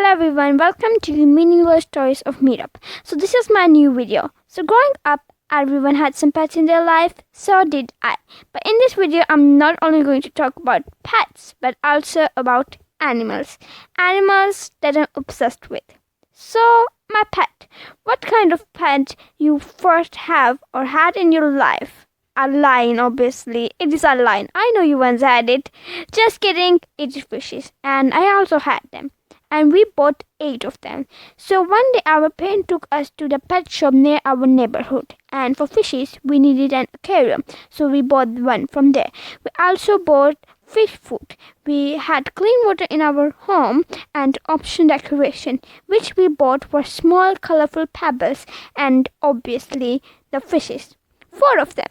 everyone, welcome to Meaningless Stories of Meetup. So this is my new video. So growing up, everyone had some pets in their life, so did I. But in this video, I'm not only going to talk about pets, but also about animals. Animals that I'm obsessed with. So, my pet. What kind of pet you first have or had in your life? A lion, obviously. It is a lion. I know you once had it. Just kidding, it is fishes. And I also had them. And we bought 8 of them. So one day our parents took us to the pet shop near our neighborhood. And for fishes, we needed an aquarium. So we bought one from there. We also bought fish food. We had clean water in our home and option decoration, which we bought were small colorful pebbles and obviously the fishes. 4 of them.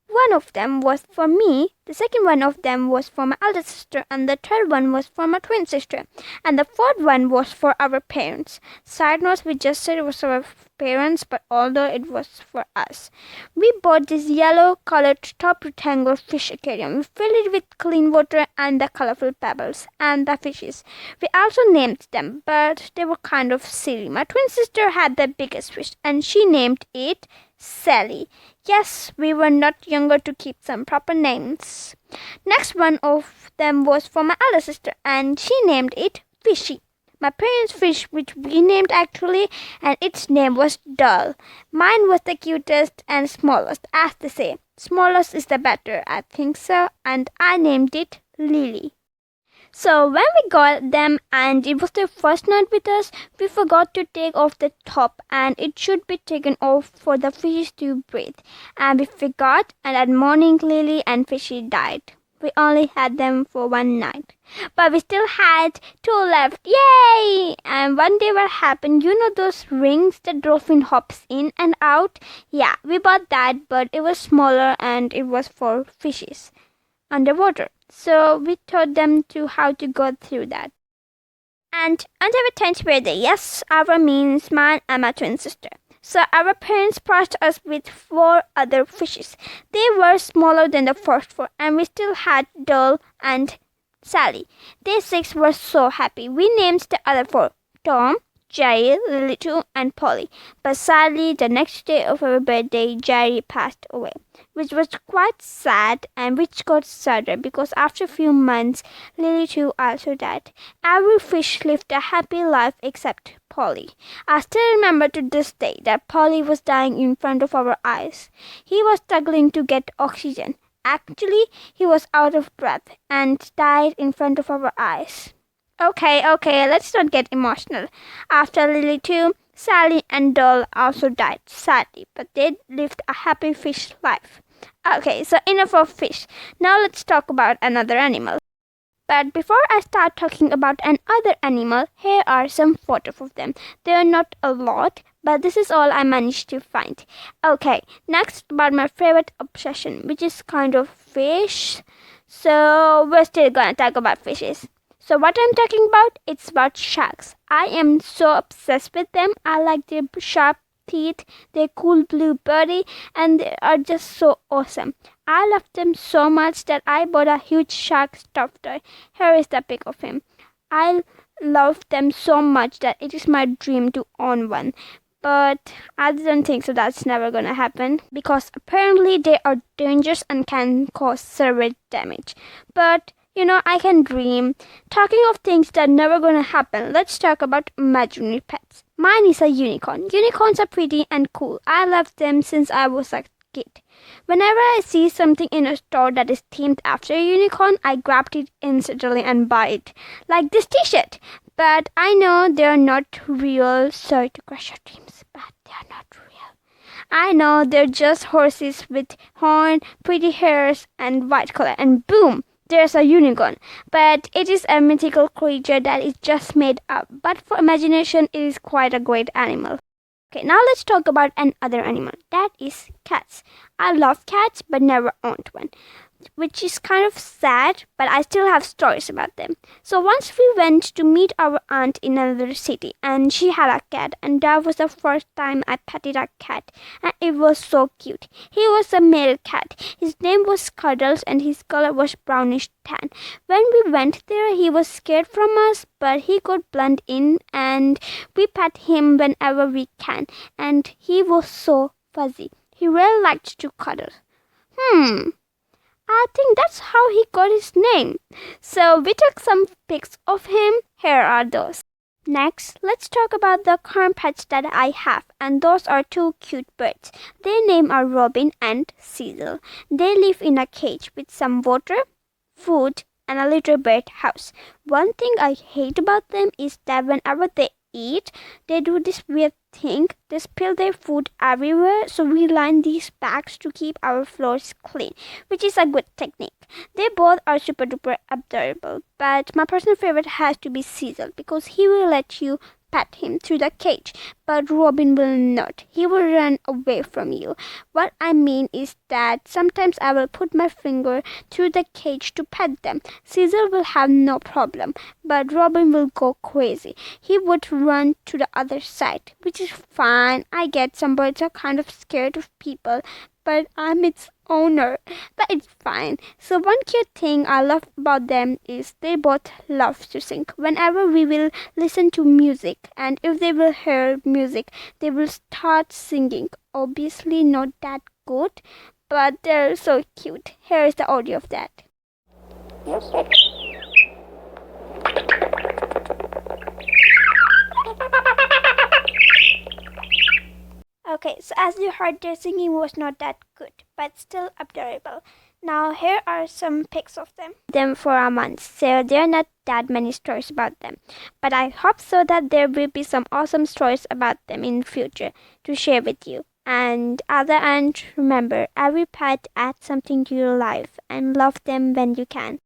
One of them was for me, the second one of them was for my elder sister, and the third one was for my twin sister, and the fourth one was for our parents. Side notes, we just said it was for our parents, but although it was for us. We bought this yellow colored top rectangle fish aquarium. We filled it with clean water and the colorful pebbles and the fishes. We also named them, but they were kind of silly. My twin sister had the biggest fish, and she named it Sally. Yes, we were not younger to keep some proper names. Next one of them was for my elder sister, and she named it Fishy. My parents' fish, which we named actually, and its name was Dull. Mine was the cutest and smallest, as they say. Smallest is the better, I think so, and I named it Lily. So when we got them and it was their first night with us, we forgot to take off the top and it should be taken off for the fishes to breathe. And we forgot, and that morning Lily and Fishy died. We only had them for one night. But we still had 2 left. Yay! And one day what happened, you know those rings the dolphin hops in and out? Yeah, we bought that, but it was smaller and it was for fishes underwater. So we taught them how to go through that. And under the tent were the yes, our means mine and my twin sister. So our parents passed us with 4 other fishes. They were smaller than the first 4, and we still had Dull and Sally. They 6 were so happy. We named the other 4 Tom, Jerry, Lily 2, and Polly. But sadly, the next day of our birthday, Jerry passed away, which was quite sad and which got sadder because after a few months, Lily 2 also died. Every fish lived a happy life except Polly. I still remember to this day that Polly was dying in front of our eyes. He was struggling to get oxygen. Actually, he was out of breath and died in front of our eyes. Okay, let's not get emotional. After Lily 2, Sally and Dull also died, sadly, but they lived a happy fish life. Okay, so enough of fish. Now let's talk about another animal. But before I start talking about another animal, here are some photos of them. They are not a lot, but this is all I managed to find. Okay, next about my favorite obsession, which is kind of fish. So we're still gonna talk about fishes. So what I'm talking about, it's about sharks. I am so obsessed with them. I like their sharp teeth, their cool blue body, and they are just so awesome. I love them so much that I bought a huge shark stuffed toy. Here is the pic of him. I love them so much that it is my dream to own one. But I don't think so. That's never gonna happen because apparently they are dangerous and can cause severe damage. But you know, I can dream. Talking of things that are never gonna happen, let's talk about imaginary pets. Mine is a unicorn. Unicorns are pretty and cool. I love them since I was a kid. Whenever I see something in a store that is themed after a unicorn, I grab it instantly and buy it. Like this t-shirt. But I know they're not real. Sorry to crush your dreams, but they're not real. I know they're just horses with horn, pretty hairs, and white color. And boom! There's a unicorn, but it is a mythical creature that is just made up. But for imagination, it is quite a great animal. Okay, now let's talk about another animal. That is cats. I love cats, but never owned one. which is kind of sad, but I still have stories about them. So once we went to meet our aunt in another city, and she had a cat, and that was the first time I petted a cat, and it was so cute. He was a male cat. His name was Cuddles, and his color was brownish tan. When we went there, he was scared from us, but he could blend in, and we pet him whenever we can, and he was so fuzzy. He really liked to cuddle. I think that's how he got his name. So we took some pics of him. Here are those. Next, let's talk about the current pets that I have, and those are two cute birds. Their names are Robin and Cecil. They live in a cage with some water, food, and a little bird house. One thing I hate about them is that whenever they eat, they do this weird thing. They spill their food everywhere, so we line these bags to keep our floors clean, which is a good technique. They both are super duper adorable, but my personal favorite has to be Cecil because he will let you pet him through the cage, but Robin will not. He will run away from you. What I mean is that sometimes I will put my finger through the cage to pet them. Cecil will have no problem, but Robin will go crazy. He would run to the other side, which is fine. I get some birds are kind of scared of people, but I'm its owner. But it's fine. So one cute thing I love about them is they both love to sing. Whenever we will listen to music, and if they will hear music, they will start singing. Obviously not that good, but they're so cute. Here is the audio of that. Okay, so as you heard, their singing was not that good, but still adorable. Now here are some pics of them for a month, so there are not that many stories about them. But I hope so that there will be some awesome stories about them in the future to share with you. And remember, every pet adds something to your life, and love them when you can.